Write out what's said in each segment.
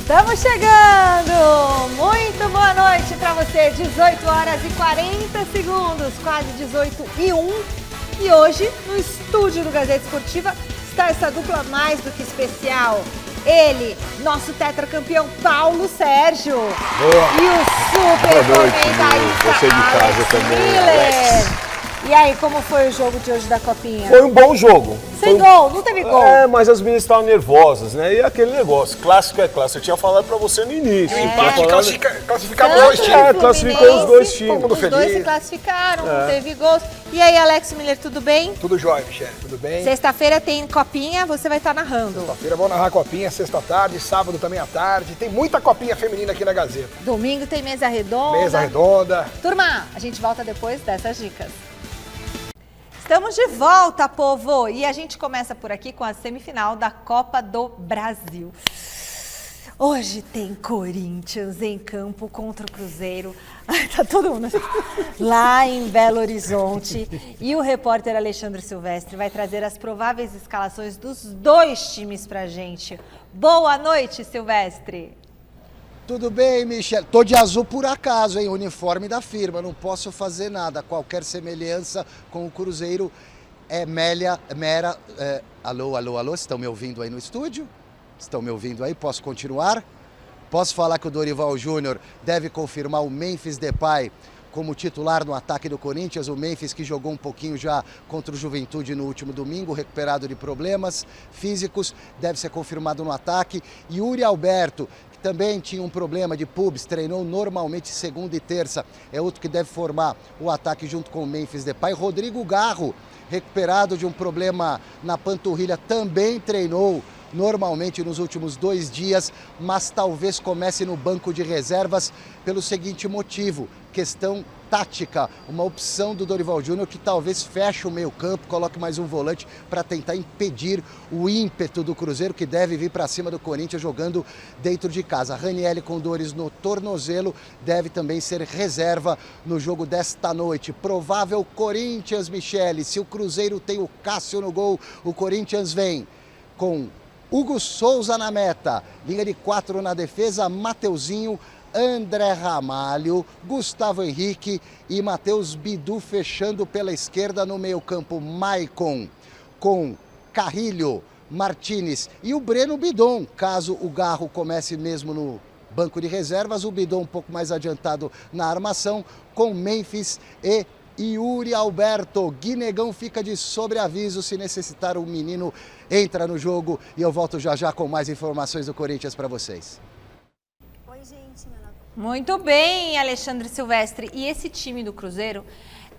Estamos chegando! Muito boa noite para você, 18 horas e 40 segundos, quase 18 e 1. E hoje, no estúdio do Gazeta Esportiva, está essa dupla mais do que especial. Ele, nosso tetracampeão Paulo Sérgio. Boa. E o super comentarista você de casa Alex também, Miller. E aí, como foi o jogo de hoje da Copinha? Foi um bom jogo. Sem gol, não teve gol. É, mas as meninas estavam nervosas, né? E aquele negócio, clássico é clássico. Eu tinha falado pra você no início. Empate classifica Tanto dois times. o classificou os dois Fluminense, times. Os dois se classificaram, não teve gols. E aí, Alex Miller, tudo bem? Tudo jóia, Michele, tudo bem? Sexta-feira tem Copinha, você vai estar narrando. Sexta-feira vou narrar a Copinha, sexta à tarde, sábado também à tarde. Tem muita Copinha feminina aqui na Gazeta. Domingo tem mesa redonda. Mesa redonda. Turma, a gente volta depois dessas dicas. Estamos de volta, povo! E a gente começa por aqui com a semifinal da Copa do Brasil. Hoje tem Corinthians em campo contra o Cruzeiro. Ai, tá todo mundo lá em Belo Horizonte. E o repórter Alexandre Silvestre vai trazer as prováveis escalações dos dois times pra gente. Boa noite, Silvestre! Tudo bem, Michel? Tô de azul por acaso, hein? Uniforme da firma, não posso fazer nada. Qualquer semelhança com o Cruzeiro é mera... Alô, alô, alô, estão me ouvindo aí no estúdio? Estão me ouvindo aí? Posso continuar? Posso falar que o Dorival Júnior deve confirmar o Memphis Depay como titular no ataque do Corinthians, o Memphis que jogou um pouquinho já contra o Juventude no último domingo, recuperado de problemas físicos, deve ser confirmado no ataque. E Yuri Alberto, também tinha um problema de pubis, treinou normalmente segunda e terça, é outro que deve formar o ataque junto com o Memphis Depay. Rodrigo Garro, recuperado de um problema na panturrilha, também treinou normalmente nos últimos 2 dias, mas talvez comece no banco de reservas pelo seguinte motivo: questão tática, uma opção do Dorival Júnior que talvez feche o meio-campo, coloque mais um volante para tentar impedir o ímpeto do Cruzeiro, que deve vir para cima do Corinthians jogando dentro de casa. Ranieri com dores no tornozelo deve também ser reserva no jogo desta noite. Provável Corinthians, Michele. Se o Cruzeiro tem o Cássio no gol, o Corinthians vem com Hugo Souza na meta, linha de 4 na defesa, Mateuzinho, André Ramalho, Gustavo Henrique e Matheus Bidu fechando pela esquerda no meio-campo. Maicon com Carrilho, Martínez e o Breno Bidon, caso o Garro comece mesmo no banco de reservas, o Bidon um pouco mais adiantado na armação, com Memphis e Yuri Alberto. Guinegão fica de sobreaviso, se necessitar o menino entra no jogo e eu volto já já com mais informações do Corinthians para vocês. Muito bem, Alexandre Silvestre. E esse time do Cruzeiro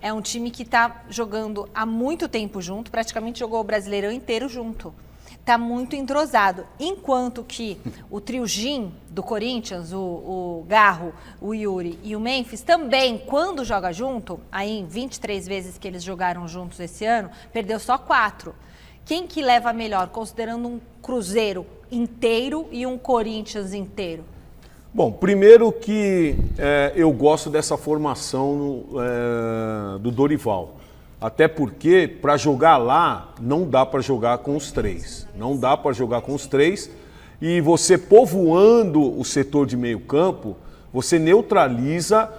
é um time que está jogando há muito tempo junto, praticamente jogou o Brasileirão inteiro junto. Está muito entrosado. Enquanto que o trio Gin do Corinthians, o Garro, o Yuri e o Memphis, também, quando joga junto, aí em 23 vezes que eles jogaram juntos esse ano, perdeu só 4. Quem que leva melhor, considerando um Cruzeiro inteiro e um Corinthians inteiro? Bom, primeiro que eu gosto dessa formação do Dorival. Até porque, para jogar lá, não dá para jogar com os 3. Não dá para jogar com os 3. E você povoando o setor de meio campo, você neutraliza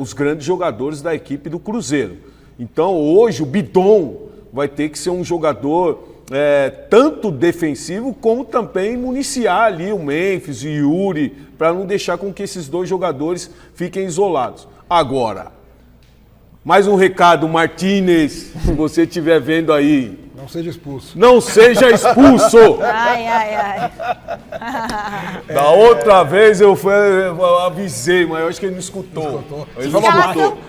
os grandes jogadores da equipe do Cruzeiro. Então, hoje, o Bidon vai ter que ser um jogador tanto defensivo como também municiar ali o Memphis e o Yuri, para não deixar com que esses dois jogadores fiquem isolados. Agora, mais um recado, Martínez, se você estiver vendo aí. Não seja expulso. Não seja expulso! Ai, ai, ai. Da outra vez eu avisei, mas eu acho que ele não escutou.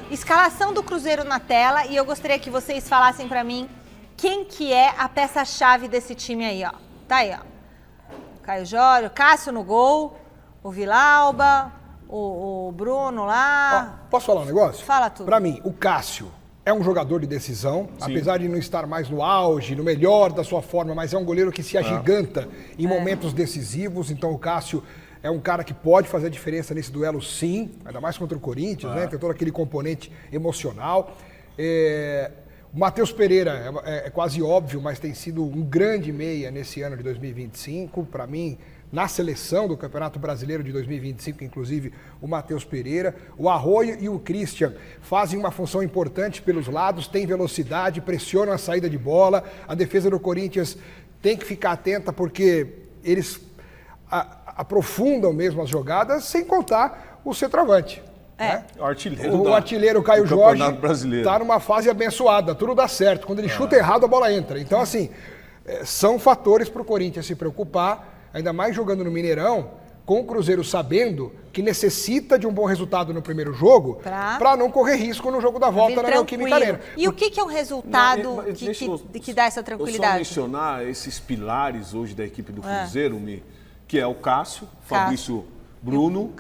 Escalação do Cruzeiro na tela, e eu gostaria que vocês falassem para mim quem que é a peça-chave desse time aí, ó. Tá aí, ó. Caio Jorge, Cássio no gol, o Vilauba, o Bruno lá. Posso falar um negócio? Fala tudo. Para mim, o Cássio é um jogador de decisão, apesar de não estar mais no auge, no melhor da sua forma, mas é um goleiro que se agiganta em momentos decisivos. Então o Cássio é um cara que pode fazer a diferença nesse duelo, sim, ainda mais contra o Corinthians, né? Tem todo aquele componente emocional. O Matheus Pereira é quase óbvio, mas tem sido um grande meia nesse ano de 2025. Para mim, na seleção do Campeonato Brasileiro de 2025, inclusive o Matheus Pereira. O Arroyo e o Christian fazem uma função importante pelos lados, têm velocidade, pressionam a saída de bola. A defesa do Corinthians tem que ficar atenta porque eles aprofundam mesmo as jogadas, sem contar o centroavante. Né? O artilheiro Caio Jorge está numa fase abençoada, tudo dá certo. Quando ele chuta errado, a bola entra. Então, assim, são fatores para o Corinthians se preocupar, ainda mais jogando no Mineirão, com o Cruzeiro sabendo que necessita de um bom resultado no primeiro jogo para não correr risco no jogo da volta na Neoquímica Arena. E o que é um resultado que dá essa tranquilidade? Eu só mencionar esses pilares hoje da equipe do Cruzeiro, que é o Cássio, Fabrício Bruno,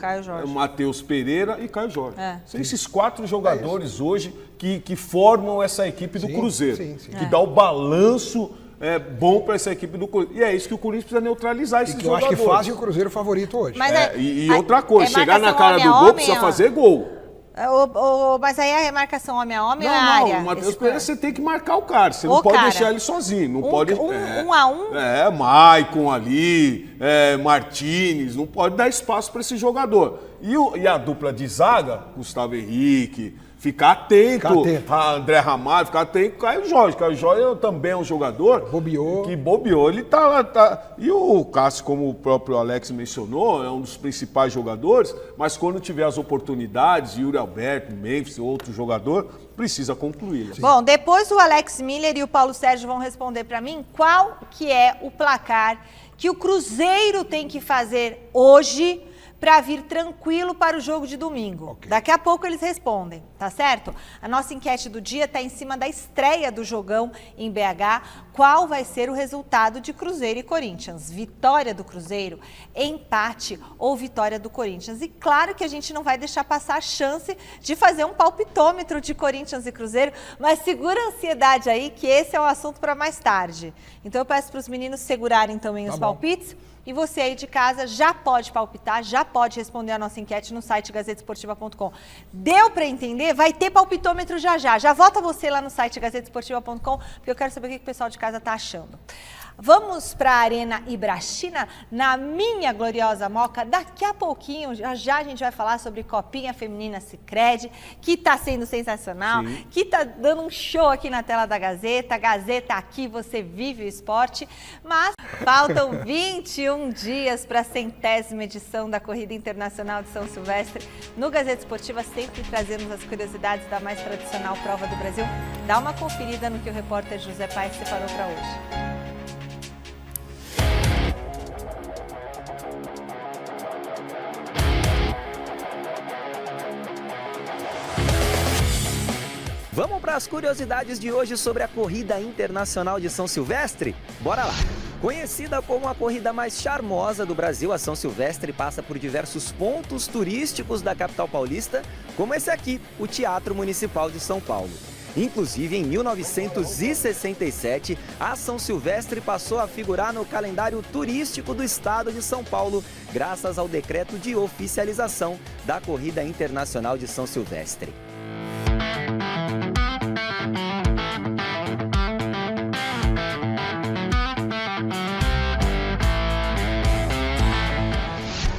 o Matheus Pereira e Caio Jorge. São esses 4 jogadores hoje que formam essa equipe do Cruzeiro, que dá o balanço bom para essa equipe do Corinthians. E é isso que o Corinthians precisa neutralizar esses jogadores. Eu acho que fazem o Cruzeiro favorito hoje. Mas e outra coisa, chegar na cara do gol precisa fazer gol. Mas aí a remarcação homem a homem ou é a área? Não, o Matheus Pereira você tem que marcar o cara, você não pode deixar ele sozinho. Não pode, um a um? Maicon ali, Martínez, não pode dar espaço para esse jogador. E a dupla de zaga, Gustavo Henrique, ficar atento. A André Ramalho, ficar atento. Caio Jorge. Caio Jorge também é um jogador que bobeou. Ele tá lá. E o Cássio, como o próprio Alex mencionou, é um dos principais jogadores, mas quando tiver as oportunidades, Yuri Alberto, Memphis, outro jogador, precisa concluir. Bom, depois o Alex Miller e o Paulo Sérgio vão responder para mim qual que é o placar que o Cruzeiro tem que fazer hoje para vir tranquilo para o jogo de domingo. Daqui a pouco eles respondem, tá certo? A nossa enquete do dia está em cima da estreia do jogão em BH. Qual vai ser o resultado de Cruzeiro e Corinthians? Vitória do Cruzeiro, empate ou vitória do Corinthians? E claro que a gente não vai deixar passar a chance de fazer um palpitômetro de Corinthians e Cruzeiro, mas segura a ansiedade aí que esse é um assunto para mais tarde. Então eu peço para os meninos segurarem também os palpites. E você aí de casa já pode palpitar, já pode responder a nossa enquete no site gazetesportiva.com. Deu para entender? Vai ter palpitômetro já já. Já volta você lá no site gazetesportiva.com, porque eu quero saber o que o pessoal de casa está achando. Vamos para a Arena Ibrachina, na minha gloriosa Moca. Daqui a pouquinho, já a gente vai falar sobre Copinha Feminina Sicredi, que está sendo sensacional, que está dando um show aqui na tela da Gazeta. Gazeta, aqui você vive o esporte. Mas faltam 21 dias para a 100ª edição da Corrida Internacional de São Silvestre. No Gazeta Esportiva, sempre trazemos as curiosidades da mais tradicional prova do Brasil. Dá uma conferida no que o repórter José Paes separou para hoje. Vamos para as curiosidades de hoje sobre a Corrida Internacional de São Silvestre? Bora lá! Conhecida como a corrida mais charmosa do Brasil, a São Silvestre passa por diversos pontos turísticos da capital paulista, como esse aqui, o Teatro Municipal de São Paulo. Inclusive, em 1967, a São Silvestre passou a figurar no calendário turístico do estado de São Paulo, graças ao decreto de oficialização da Corrida Internacional de São Silvestre.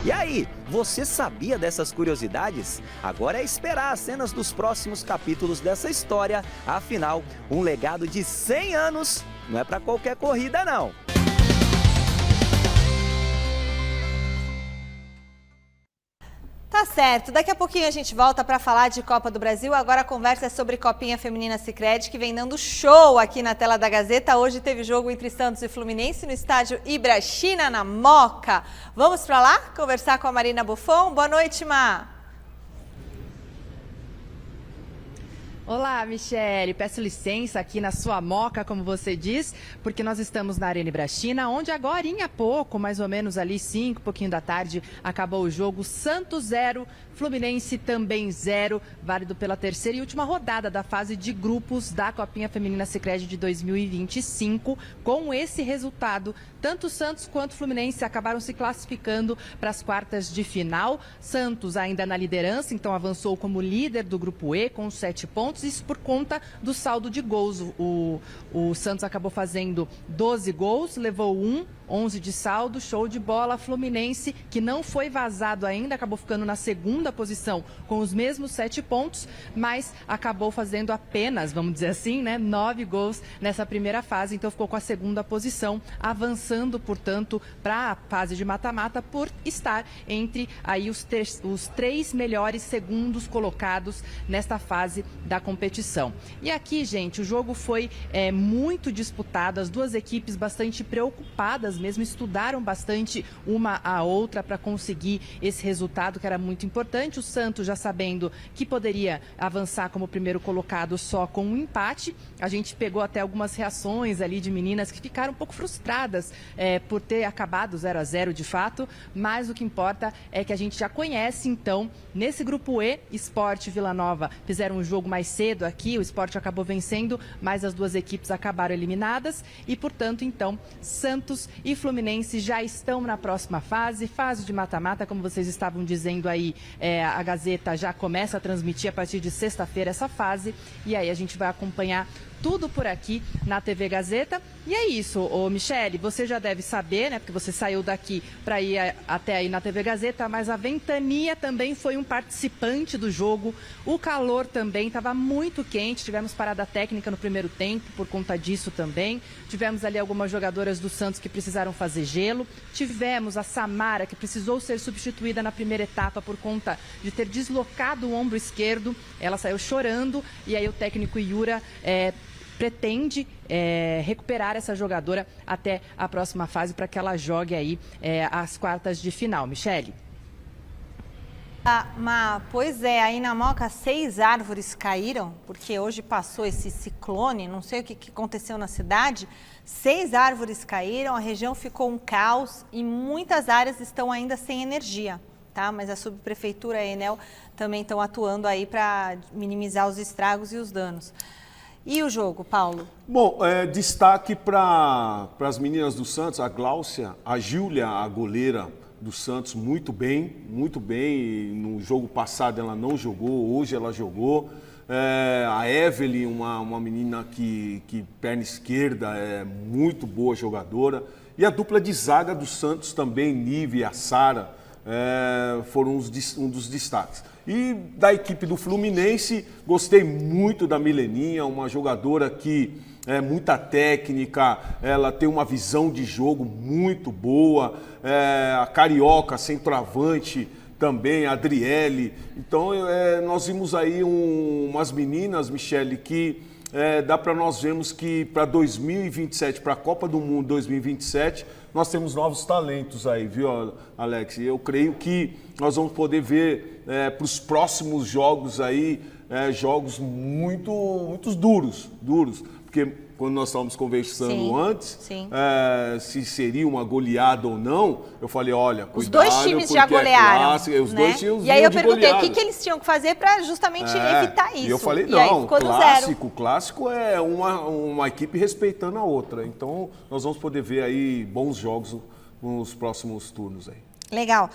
E aí, você sabia dessas curiosidades? Agora é esperar as cenas dos próximos capítulos dessa história. Afinal, um legado de 100 anos não é para qualquer corrida, não. Tá certo, daqui a pouquinho a gente volta para falar de Copa do Brasil. Agora a conversa é sobre Copinha Feminina Sicredi, que vem dando show aqui na tela da Gazeta. Hoje teve jogo entre Santos e Fluminense no estádio Ibrachina, na Moca. Vamos para lá conversar com a Marina Buffon? Boa noite, Má. Olá, Michele. Peço licença aqui na sua Moca, como você diz, porque nós estamos na Arena Ibrachina, onde agorinha há pouco, mais ou menos ali 5, pouquinho da tarde, acabou o jogo. Santos 0, Fluminense também 0, válido pela terceira e última rodada da fase de grupos da Copinha Feminina Sicredi de 2025. Com esse resultado, tanto Santos quanto Fluminense acabaram se classificando para as quartas de final. Santos ainda na liderança, então avançou como líder do grupo E com 7 pontos. Isso por conta do saldo de gols. O Santos acabou fazendo 12 gols, levou 1, 11 de saldo, show de bola. Fluminense, que não foi vazado ainda, acabou ficando na segunda posição com os mesmos 7 pontos, mas acabou fazendo apenas, vamos dizer assim, né, 9 gols nessa primeira fase, então ficou com a segunda posição, avançando, portanto, para a fase de mata-mata por estar entre aí os 3 melhores segundos colocados nesta fase da competição. E aqui, gente, o jogo foi muito disputado, as duas equipes bastante preocupadas mesmo, estudaram bastante uma a outra para conseguir esse resultado que era muito importante. O Santos já sabendo que poderia avançar como primeiro colocado só com um empate. A gente pegou até algumas reações ali de meninas que ficaram um pouco frustradas por ter acabado 0-0 de fato, mas o que importa é que a gente já conhece, então, nesse grupo E, Sport e Vila Nova fizeram um jogo mais cedo aqui, o Sport acabou vencendo, mas as duas equipes acabaram eliminadas e, portanto, então, Santos e Fluminense já estão na próxima fase de mata-mata, como vocês estavam dizendo aí, a Gazeta já começa a transmitir a partir de sexta-feira essa fase, e aí a gente vai acompanhar tudo por aqui na TV Gazeta. E é isso, Michele, você já deve saber, né, porque você saiu daqui para ir até aí na TV Gazeta, mas a Ventania também foi um participante do jogo. O calor também estava muito quente, tivemos parada técnica no primeiro tempo por conta disso também. Tivemos ali algumas jogadoras do Santos que precisaram fazer gelo. Tivemos a Samara, que precisou ser substituída na primeira etapa por conta de ter deslocado o ombro esquerdo. Ela saiu chorando e aí o técnico Yura pretende recuperar essa jogadora até a próxima fase para que ela jogue aí as quartas de final. Michele? Pois é, aí na Moca 6 árvores caíram, porque hoje passou esse ciclone, não sei o que aconteceu na cidade. 6 árvores caíram, a região ficou um caos e muitas áreas estão ainda sem energia. Tá? Mas a subprefeitura e a Enel também estão atuando aí para minimizar os estragos e os danos. E o jogo, Paulo? Bom, destaque para as meninas do Santos, a Gláucia, a Júlia, a goleira do Santos, muito bem. No jogo passado ela não jogou, hoje ela jogou. A Evelyn, uma menina que perna esquerda, é muito boa jogadora. E a dupla de zaga do Santos também, Nive e a Sara, foram um dos destaques. E da equipe do Fluminense, gostei muito da Mileninha, uma jogadora que é muita técnica, ela tem uma visão de jogo muito boa, a Carioca, centroavante também, a Adriele. Então nós vimos aí umas meninas, Michele, que dá para nós vermos que para 2027, para a Copa do Mundo 2027, nós temos novos talentos aí, viu, Alex? Eu creio que nós vamos poder ver para os próximos jogos aí, jogos muito duros, porque quando nós estávamos conversando antes, se seria uma goleada ou não, eu falei, olha, cuidado, os dois times já golearam, os dois times. E aí eu perguntei o que eles tinham que fazer para justamente evitar isso. E eu falei, não, clássico é uma equipe respeitando a outra. Então, nós vamos poder ver aí bons jogos nos próximos turnos aí. Legal.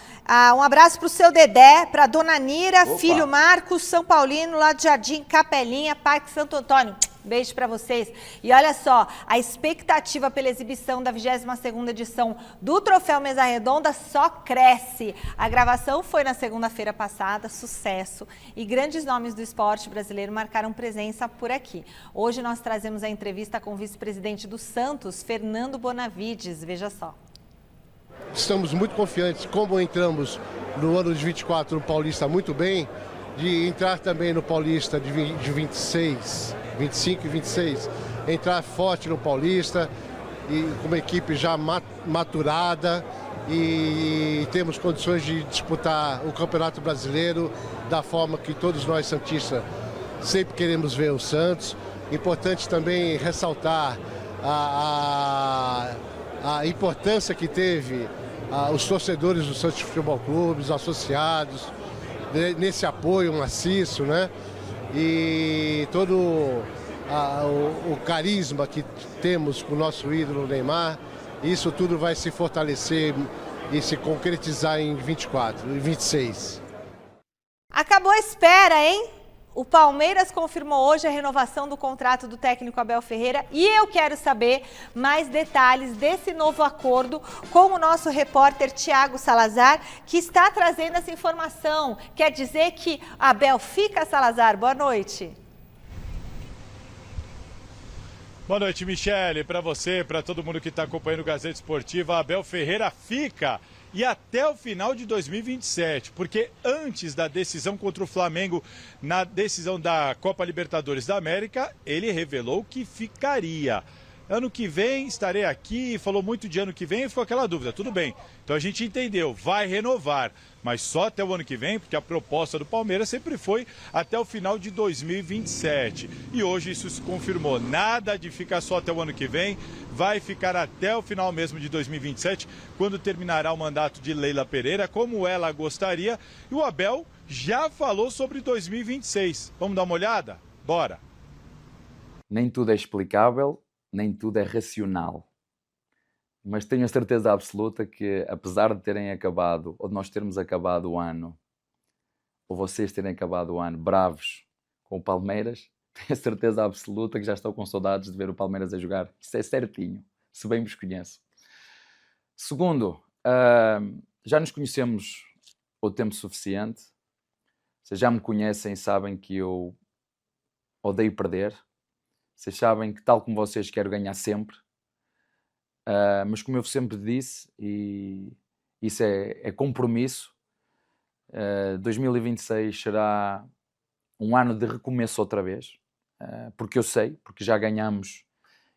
Um abraço para o seu Dedé, para a dona Nira, filho Marcos, São Paulino, lá de Jardim Capelinha, Parque Santo Antônio. Beijo para vocês. E olha só, a expectativa pela exibição da 22ª edição do Troféu Mesa Redonda só cresce. A gravação foi na segunda-feira passada, sucesso. E grandes nomes do esporte brasileiro marcaram presença por aqui. Hoje nós trazemos a entrevista com o vice-presidente do Santos, Fernando Bonavides. Veja só. Estamos muito confiantes, como entramos no ano de 24 no Paulista muito bem, de entrar também no Paulista de 26, 25 e 26, entrar forte no Paulista, e com uma equipe já maturada, e temos condições de disputar o Campeonato Brasileiro da forma que todos nós santistas sempre queremos ver o Santos. Importante também ressaltar a importância que teve os torcedores do Santos Futebol Clube, os associados, nesse apoio maciço, né? E todo o carisma que temos com o nosso ídolo Neymar, isso tudo vai se fortalecer e se concretizar em 24 e 26. Acabou a espera, hein? O Palmeiras confirmou hoje a renovação do contrato do técnico Abel Ferreira e eu quero saber mais detalhes desse novo acordo com o nosso repórter Thiago Salazar, que está trazendo essa informação. Quer dizer que Abel fica, Salazar? Boa noite. Boa noite, Michele. Para você, para todo mundo que está acompanhando o Gazeta Esportiva, Abel Ferreira fica e até o final de 2027, porque antes da decisão contra o Flamengo, na decisão da Copa Libertadores da América, ele revelou que ficaria. Ano que vem estarei aqui, falou muito de ano que vem e ficou aquela dúvida. Tudo bem, então a gente entendeu, vai renovar, mas só até o ano que vem, porque a proposta do Palmeiras sempre foi até o final de 2027. E hoje isso se confirmou, nada de ficar só até o ano que vem, vai ficar até o final mesmo de 2027, quando terminará o mandato de Leila Pereira, como ela gostaria. E o Abel já falou sobre 2026. Vamos dar uma olhada? Bora! Nem tudo é explicável, nem tudo é racional. Mas tenho a certeza absoluta que, apesar de terem acabado, ou de nós termos acabado o ano, ou vocês terem acabado o ano bravos com o Palmeiras, tenho a certeza absoluta que já estou com saudades de ver o Palmeiras a jogar. Isso é certinho, se bem vos conheço. Segundo, já nos conhecemos o tempo suficiente. Vocês já me conhecem e sabem que eu odeio perder. Vocês sabem que, tal como vocês, quero ganhar sempre. Mas como eu sempre disse, e isso é compromisso, 2026 será um ano de recomeço outra vez, porque eu sei, porque já ganhamos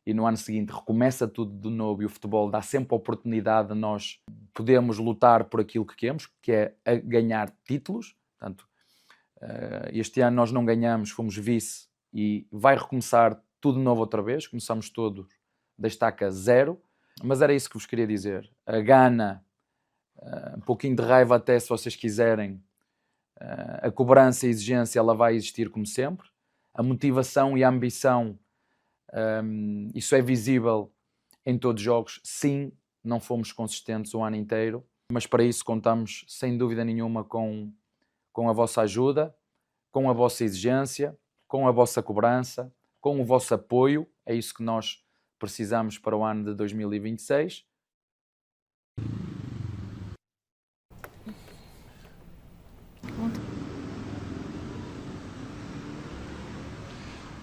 e no ano seguinte recomeça tudo de novo e o futebol dá sempre a oportunidade de nós podermos lutar por aquilo que queremos, que é ganhar títulos. Portanto, este ano nós não ganhamos, fomos vice e vai recomeçar tudo de novo outra vez, começamos todos da estaca zero, mas era isso que vos queria dizer. A gana, um pouquinho de raiva até, se vocês quiserem, a cobrança e a exigência, ela vai existir como sempre. A motivação e a ambição, isso é visível em todos os jogos. Sim, não fomos consistentes o ano inteiro, mas para isso contamos, sem dúvida nenhuma, com a vossa ajuda, com a vossa exigência, com a vossa cobrança, com o vosso apoio. É isso que nós precisamos para o ano de 2026.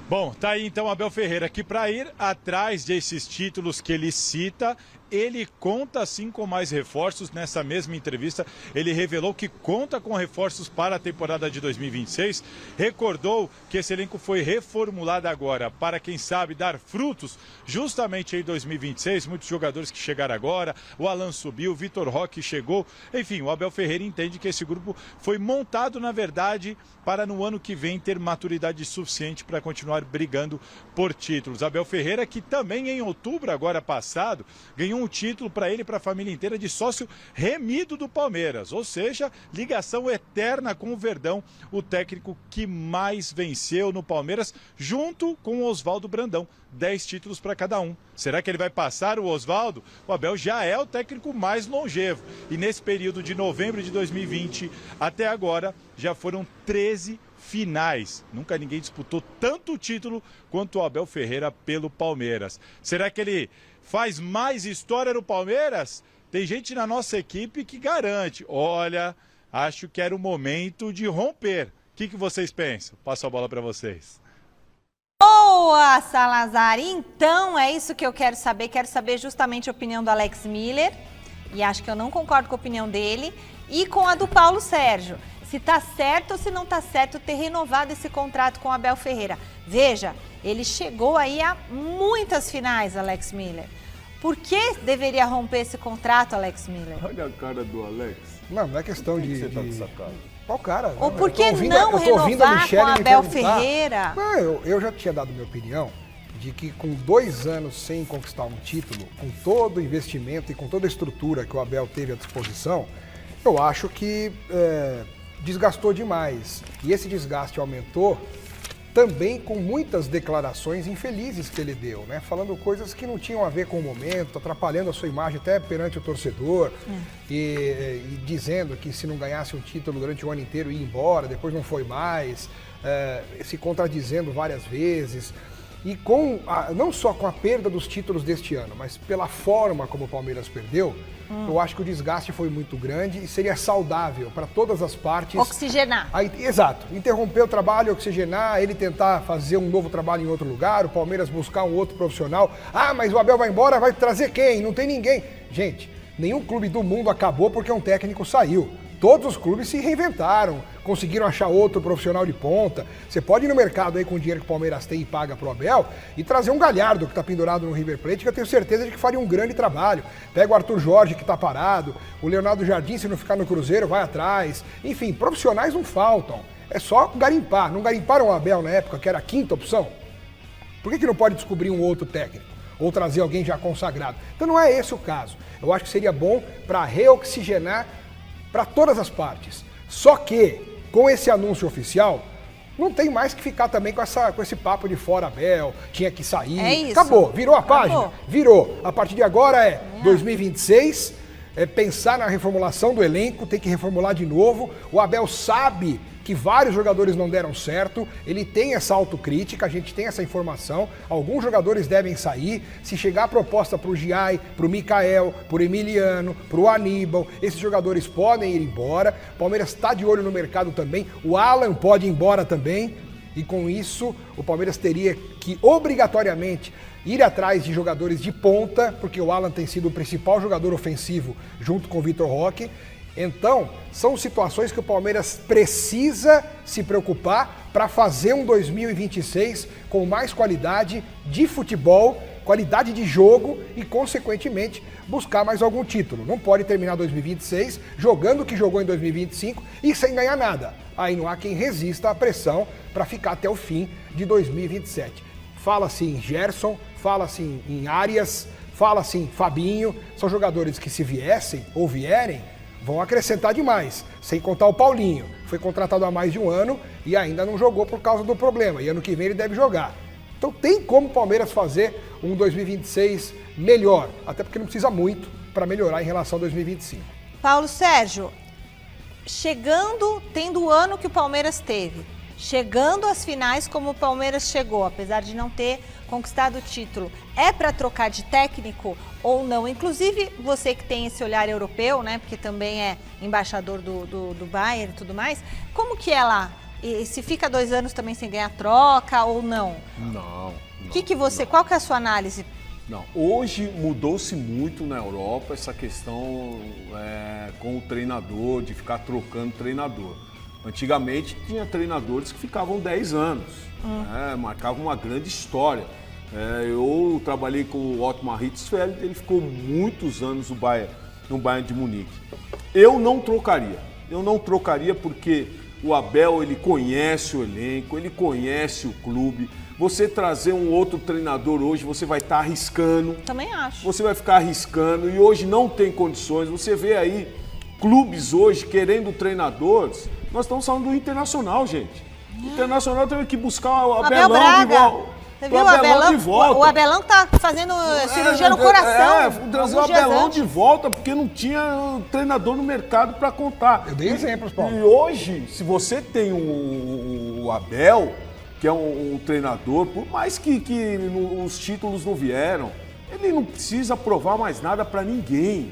Bom, tá aí então Abel Ferreira, que para ir atrás desses títulos que ele cita, ele conta sim com mais reforços. Nessa mesma entrevista, ele revelou que conta com reforços para a temporada de 2026. Recordou que esse elenco foi reformulado agora para, quem sabe, dar frutos justamente em 2026. Muitos jogadores que chegaram agora, o Alan subiu, o Vitor Roque chegou. Enfim, o Abel Ferreira entende que esse grupo foi montado, na verdade, para no ano que vem ter maturidade suficiente para continuar brigando por títulos. Abel Ferreira, que também em outubro, agora passado, ganhou um título para ele e para a família inteira de sócio remido do Palmeiras, ou seja, ligação eterna com o Verdão, o técnico que mais venceu no Palmeiras, junto com o Oswaldo Brandão, 10 títulos para cada um. Será que ele vai passar o Oswaldo? O Abel já é o técnico mais longevo e nesse período de novembro de 2020 até agora já foram 13 finais. Nunca ninguém disputou tanto título quanto o Abel Ferreira pelo Palmeiras. Será que ele faz mais história no Palmeiras? Tem gente na nossa equipe que garante. Olha, acho que era o momento de romper. O que vocês pensam? Passo a bola para vocês. Boa, Salazar! Então é isso que eu quero saber. Quero saber justamente a opinião do Alex Miller. E acho que eu não concordo com a opinião dele. E com a do Paulo Sérgio. Se tá certo ou se não tá certo ter renovado esse contrato com o Abel Ferreira. Veja, ele chegou aí a muitas finais, Alex Miller. Por que deveria romper esse contrato, Alex Miller? Olha a cara do Alex. Não é questão de... Você tá de sacada. Qual cara? Ou por que não renovar com o Abel Ferreira? Não, eu já tinha dado minha opinião de que com 2 anos sem conquistar um título, com todo o investimento e com toda a estrutura que o Abel teve à disposição, eu acho que desgastou demais. E esse desgaste aumentou também com muitas declarações infelizes que ele deu, né? Falando coisas que não tinham a ver com o momento, atrapalhando a sua imagem até perante o torcedor e dizendo que se não ganhasse um título durante o ano inteiro ia embora, depois não foi mais, se contradizendo várias vezes. E não só com a perda dos títulos deste ano, mas pela forma como o Palmeiras perdeu, eu acho que o desgaste foi muito grande e seria saudável para todas as partes. Oxigenar. Exato. Interromper o trabalho, oxigenar, ele tentar fazer um novo trabalho em outro lugar, o Palmeiras buscar um outro profissional. Ah, mas o Abel vai embora, vai trazer quem? Não tem ninguém. Gente, nenhum clube do mundo acabou porque um técnico saiu. Todos os clubes se reinventaram, conseguiram achar outro profissional de ponta. Você pode ir no mercado aí com o dinheiro que o Palmeiras tem e paga pro Abel e trazer um Galhardo que está pendurado no River Plate, que eu tenho certeza de que faria um grande trabalho. Pega o Arthur Jorge que está parado, o Leonardo Jardim, se não ficar no Cruzeiro, vai atrás. Enfim, profissionais não faltam. É só garimpar. Não garimparam o Abel na época, que era a quinta opção? Por que não pode descobrir um outro técnico? Ou trazer alguém já consagrado? Então não é esse o caso. Eu acho que seria bom para reoxigenar para todas as partes. Só que, com esse anúncio oficial, não tem mais que ficar também com esse papo de fora Abel, tinha que sair. É isso. Acabou, virou a página? Acabou. Virou. A partir de agora 2026, pensar na reformulação do elenco, tem que reformular de novo. O Abel sabe que vários jogadores não deram certo, ele tem essa autocrítica, a gente tem essa informação, alguns jogadores devem sair, se chegar a proposta para o Giai, para o Mikael, para o Emiliano, para o Aníbal, esses jogadores podem ir embora, o Palmeiras está de olho no mercado também, o Alan pode ir embora também, e com isso o Palmeiras teria que obrigatoriamente ir atrás de jogadores de ponta, porque o Alan tem sido o principal jogador ofensivo junto com o Vitor Roque. Então, são situações que o Palmeiras precisa se preocupar para fazer um 2026 com mais qualidade de futebol, qualidade de jogo e, consequentemente, buscar mais algum título. Não pode terminar 2026 jogando o que jogou em 2025 e sem ganhar nada. Aí não há quem resista à pressão para ficar até o fim de 2027. Fala-se em Gerson, fala-se em Arias, fala-se em Fabinho. São jogadores que, se viessem ou vierem, vão acrescentar demais, sem contar o Paulinho. Foi contratado há mais de um ano e ainda não jogou por causa do problema. E ano que vem ele deve jogar. Então tem como o Palmeiras fazer um 2026 melhor. Até porque não precisa muito para melhorar em relação a 2025. Paulo Sérgio, tendo o ano que o Palmeiras teve, chegando às finais como o Palmeiras chegou, apesar de não ter conquistado o título, é para trocar de técnico ou não? Inclusive, você que tem esse olhar europeu, né, porque também é embaixador do Bayern e tudo mais, como que é lá? E se fica 2 anos também sem ganhar troca ou não? Não. Qual que é a sua análise? Não, hoje mudou-se muito na Europa essa questão com o treinador, de ficar trocando treinador. Antigamente tinha treinadores que ficavam 10 anos, marcavam uma grande história. Eu trabalhei com o Otmar Hitzfeld, ele ficou muitos anos no Bayern de Munique. Eu não trocaria porque o Abel, ele conhece o elenco, ele conhece o clube. Você trazer um outro treinador hoje, você vai estar arriscando. Também acho. Você vai ficar arriscando e hoje não tem condições. Você vê aí clubes hoje querendo treinadores. Nós estamos falando do Internacional, gente. O Internacional teve que buscar o Abelão de volta. Você viu o Abelão de volta? O Abelão tá fazendo cirurgia no coração. Trazer o Abelão de volta porque não tinha treinador no mercado para contar. Eu dei exemplos, Paulo. E hoje, se você tem o Abel, que é um treinador, por mais que os títulos não vieram, ele não precisa provar mais nada para ninguém.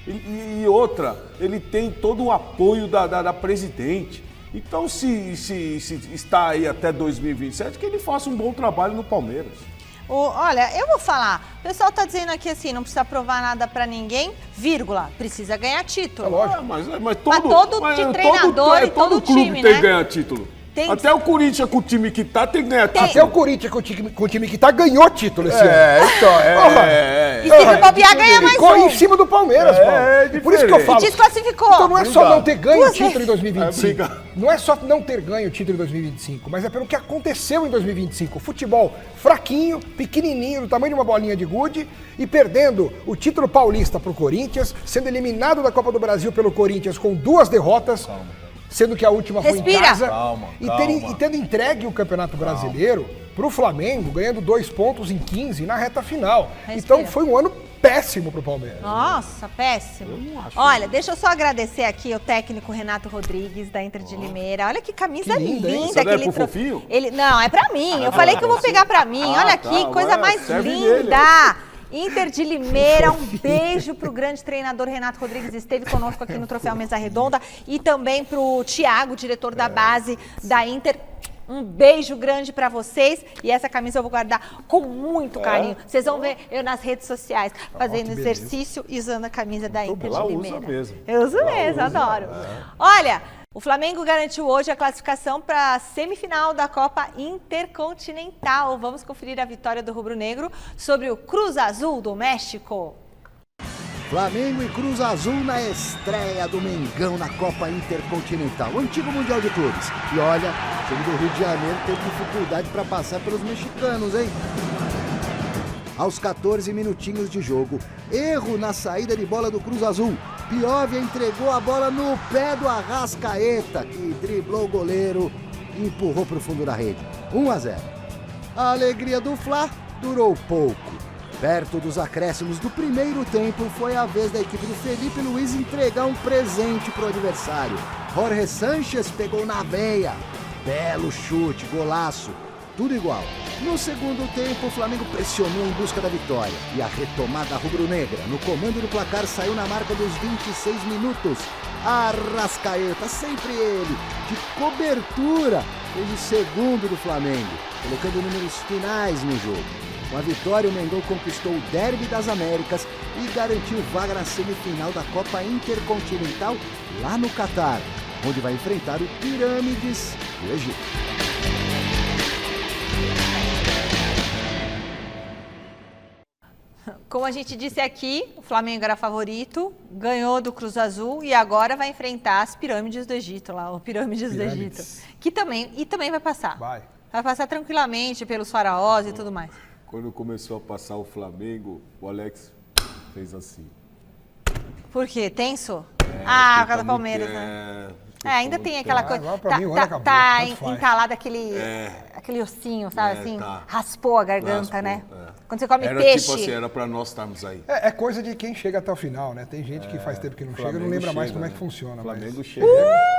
E outra, ele tem todo o apoio da presidente. Então, se está aí até 2027, que ele faça um bom trabalho no Palmeiras. Olha, eu vou falar. O pessoal tá dizendo aqui assim, não precisa provar nada pra ninguém, vírgula, precisa ganhar título. É lógico. Mas todo treinador e todo clube time, tem né? que ganhar título. Até o Corinthians, com o time que tá, tem que ganhar título. Até o Corinthians, com o time que tá, ganhou título esse ano. E se bobear, ganha mais Ficou um. em cima do Palmeiras, Paulo. Por isso que eu falo. E desclassificou. Então não é só não ter ganho o título em 2025. obrigado. Não é só não ter ganho o título em 2025, mas é pelo que aconteceu em 2025. O futebol fraquinho, pequenininho, do tamanho de uma bolinha de gude, e perdendo o título paulista pro Corinthians, sendo eliminado da Copa do Brasil pelo Corinthians com 2 derrotas. sendo que a última foi em Respira. casa. Calma, E tendo entregue o Campeonato Brasileiro pro Flamengo, ganhando 2 pontos em 15 na reta final. Respira. Então foi um ano péssimo pro Palmeiras. Nossa, péssimo. Olha, deixa eu só agradecer aqui o técnico Renato Rodrigues, da Inter de Limeira. Olha que camisa Que linda, hein? Isso daí é que ele pro fofinho? Não, é pra mim. Eu falei que eu vou pegar pra mim. Olha tá, aqui, coisa agora mais serve linda. Inter de Limeira, um beijo pro grande treinador Renato Rodrigues, esteve conosco aqui no Troféu Mesa Redonda, e também pro Thiago, diretor da base da Inter. Um beijo grande pra vocês, e essa camisa eu vou guardar com muito carinho. Vocês vão ver eu nas redes sociais fazendo exercício e usando a camisa da Inter de ela usa Limeira. mesmo. Eu uso mesmo, adoro. Olha, o Flamengo garantiu hoje a classificação para a semifinal da Copa Intercontinental. Vamos conferir a vitória do Rubro Negro sobre o Cruz Azul do México. Flamengo e Cruz Azul na estreia do Mengão na Copa Intercontinental, o antigo Mundial de Clubes. E olha, o time do Rio de Janeiro teve dificuldade para passar pelos mexicanos, hein? Aos 14 minutinhos de jogo, erro na saída de bola do Cruz Azul. Piovia entregou a bola no pé do Arrascaeta, que driblou o goleiro e empurrou para o fundo da rede. 1-0. A alegria do Fla durou pouco. Perto dos acréscimos do primeiro tempo, foi a vez da equipe do Felipe Luiz entregar um presente para o adversário. Jorge Sánchez pegou na veia. Belo chute, golaço, tudo igual. No segundo tempo, o Flamengo pressionou em busca da vitória. E a retomada rubro-negra no comando do placar saiu na marca dos 26 minutos. Arrascaeta, sempre ele, de cobertura, fez o segundo do Flamengo, colocando números finais no jogo. Com a vitória, o Mengão conquistou o Derby das Américas e garantiu vaga na semifinal da Copa Intercontinental lá no Catar, onde vai enfrentar o Pirâmides do Egito. Como a gente disse aqui, o Flamengo era favorito, ganhou do Cruz Azul e agora vai enfrentar as Pirâmides do Egito, lá, o Pirâmides do Egito, que também vai passar. Vai passar tranquilamente pelos faraós e tudo mais. Quando começou a passar o Flamengo, o Alex fez assim. Por quê? Tenso? Por causa do Palmeiras, muito, né? Ainda tem aquela coisa. Tá Tá entalado aquele ossinho, sabe assim? Tá. Raspou a garganta, né? Quando você come Era peixe. tipo assim, era pra nós estarmos aí. É coisa de quem chega até o final, né? Tem gente que faz tempo que não chega, não lembra mais como é que funciona. Flamengo chega.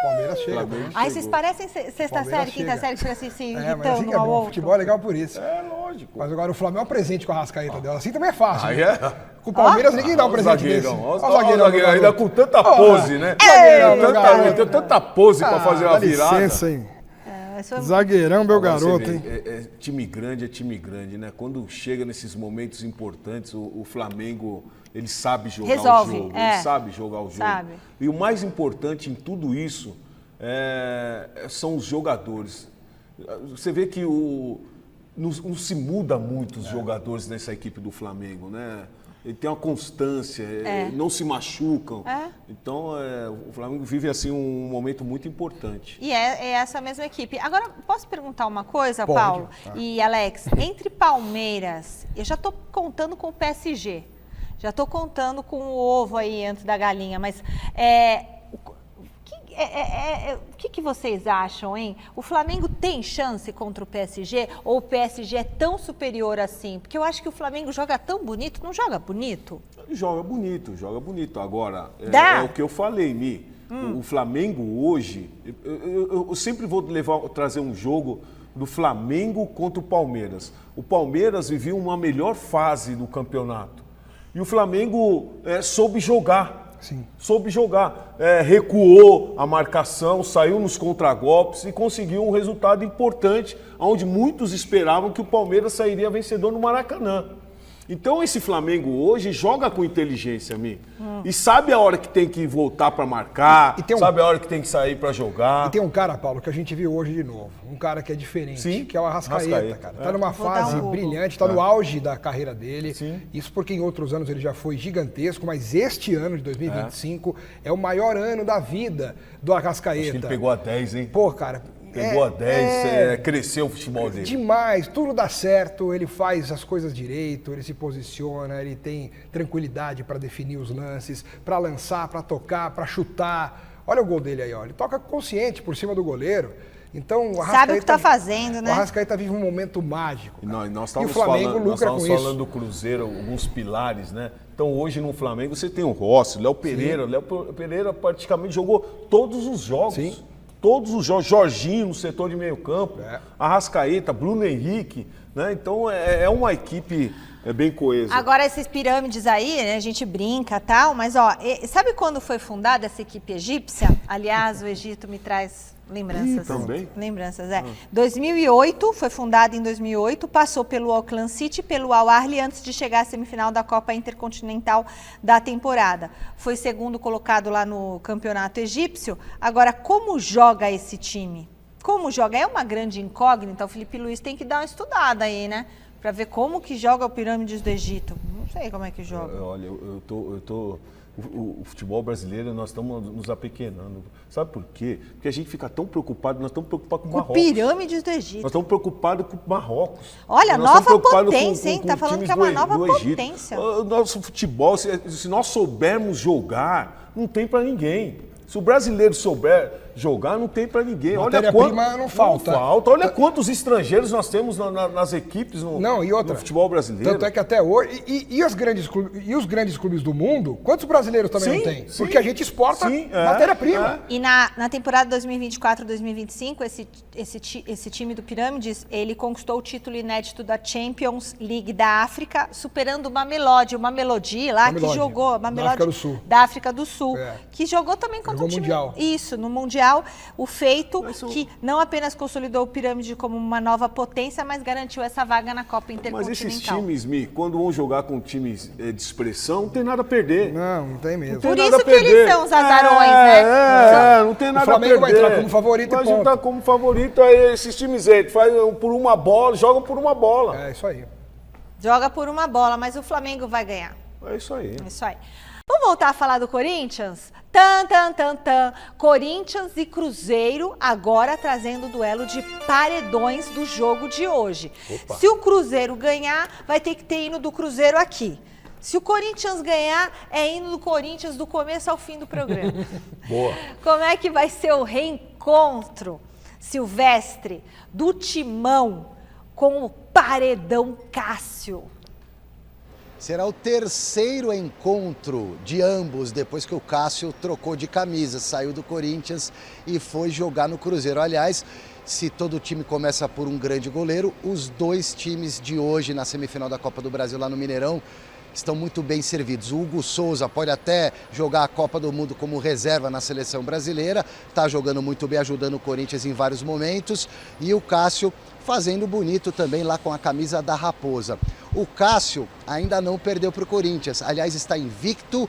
Palmeiras chega. Aí vocês parecem sexta série, quinta série, que chega assim, se mas irritando assim que é um ao bom. outro. Futebol é legal por isso. É lógico. Mas agora o Flamengo é um presente com a Rascaeta dela. Assim também é fácil. Aí né? é. Com o Palmeiras ninguém dá um presente zagueirão, desse. ó, Ó o zagueirão, meu ainda garoto. com tanta pose, né? Zagueirão, meu garoto. Tem tanta pose pra fazer uma Dá virada. licença, hein? Isso é- Zagueirão, meu Agora, garoto, você hein? vê, time grande, né? Quando chega nesses momentos importantes, o Flamengo, ele sabe jogar Resolve, o jogo. é. Ele sabe jogar o jogo. Sabe. E o mais importante em tudo isso são os jogadores. Você vê que não se muda muito os jogadores nessa equipe do Flamengo, né? Ele tem uma constância, não se machucam. Então, o Flamengo vive assim um momento muito importante. E é essa mesma equipe. Agora, posso perguntar uma coisa, Pode. Paulo e Alex? Entre Palmeiras, eu já estou contando com o PSG. Já estou contando com o ovo aí antes da galinha, mas o que vocês acham, hein? O Flamengo tem chance contra o PSG ou o PSG é tão superior assim? Porque eu acho que o Flamengo joga tão bonito, não joga bonito? Joga bonito. Agora, Dá? é o que eu falei, Mi. O Flamengo hoje, eu sempre vou trazer um jogo do Flamengo contra o Palmeiras. O Palmeiras vivia uma melhor fase do campeonato. E o Flamengo soube jogar. Sim. Soube jogar. Recuou a marcação, saiu nos contragolpes e conseguiu um resultado importante, onde muitos esperavam que o Palmeiras sairia vencedor no Maracanã. Então esse Flamengo hoje joga com inteligência, Mi. E sabe a hora que tem que voltar para marcar, sabe a hora que tem que sair para jogar. E tem um cara, Paulo, que a gente viu hoje de novo. Um cara que é diferente, Sim. que é o Arrascaeta, cara. Tá numa Vou dar fase um Google. brilhante, tá no auge da carreira dele. Sim. Isso porque em outros anos ele já foi gigantesco, mas este ano de 2025 é o maior ano da vida do Arrascaeta. Acho que ele pegou a 10, hein? Pô, cara. Pegou a 10, cresceu o futebol dele. Demais, tudo dá certo, ele faz as coisas direito, ele se posiciona, ele tem tranquilidade para definir os lances, para lançar, para tocar, para chutar. Olha o gol dele aí, ó. Ele toca consciente por cima do goleiro. Então, o Sabe o que tá fazendo, O né? Arrascaeta vive um momento mágico. E nós E o estávamos Flamengo falando, lucra com isso. falando do Cruzeiro, alguns pilares, né? Então hoje no Flamengo você tem o Rossi, o Léo Pereira. O Léo Pereira praticamente jogou todos os jogos. Sim. Todos os jogos. Jorginho no setor de meio campo. Arrascaeta, Bruno Henrique. Né? Então é uma equipe bem coesa. Agora, esses pirâmides aí, né, a gente brinca e tal, mas ó, sabe quando foi fundada essa equipe egípcia? Aliás, o Egito me traz lembranças. Também? Lembranças, 2008, foi fundada em 2008, passou pelo Auckland City e pelo Al Ahly antes de chegar à semifinal da Copa Intercontinental da temporada. Foi segundo colocado lá no campeonato egípcio. Agora, como joga esse time? Como joga? É uma grande incógnita. O Felipe Luiz tem que dar uma estudada aí, né? Para ver como que joga o Pirâmides do Egito. Não sei como é que joga. Olha, o futebol brasileiro, nós estamos nos apequenando. Sabe por quê? Porque a gente fica tão preocupado, nós estamos preocupados com o Marrocos. Pirâmides do Egito. Nós estamos preocupados com o Marrocos. Olha, nós nova estamos preocupados potência, hein? Tá falando times que é uma do nova Egito. potência. O nosso futebol, se nós soubermos jogar, não tem para ninguém. Se o brasileiro souber jogar, não tem para ninguém. Matéria-prima não falta. Olha quantos estrangeiros nós temos nas equipes no futebol brasileiro. Tanto é que até hoje... E os grandes clubes do mundo, quantos brasileiros também não tem? Porque a gente exporta matéria-prima. E na temporada 2024-2025, esse time do Pirâmides, ele conquistou o título inédito da Champions League da África, superando o Mamelodi lá, que jogou... Da África do Sul. Da África do Sul. Que jogou também contra o time... Mundial. Isso, no Mundial, o feito que não apenas consolidou o Pirâmide como uma nova potência, mas garantiu essa vaga na Copa Intercontinental. Mas esses times, quando vão jogar com times de expressão, não tem nada a perder. Não tem mesmo. Por isso que eles são os azarões, né? Não tem nada a perder. O Flamengo vai entrar como favorito e ponto. Vai como favorito, aí esses times jogam por uma bola. É isso aí. Joga por uma bola, mas o Flamengo vai ganhar. É isso aí. É isso aí. Vamos voltar a falar do Corinthians? Corinthians e Cruzeiro agora trazendo o duelo de paredões do jogo de hoje. Opa. Se o Cruzeiro ganhar, vai ter que ter hino do Cruzeiro aqui. Se o Corinthians ganhar, é hino do Corinthians do começo ao fim do programa. Boa. Como é que vai ser o reencontro, Silvestre, do Timão com o paredão Cássio? Será o terceiro encontro de ambos depois que o Cássio trocou de camisa, saiu do Corinthians e foi jogar no Cruzeiro. Aliás, se todo time começa por um grande goleiro, os dois times de hoje na semifinal da Copa do Brasil lá no Mineirão estão muito bem servidos. O Hugo Souza pode até jogar a Copa do Mundo como reserva na seleção brasileira, está jogando muito bem, ajudando o Corinthians em vários momentos, e o Cássio fazendo bonito também lá com a camisa da Raposa. O Cássio ainda não perdeu para o Corinthians, aliás está invicto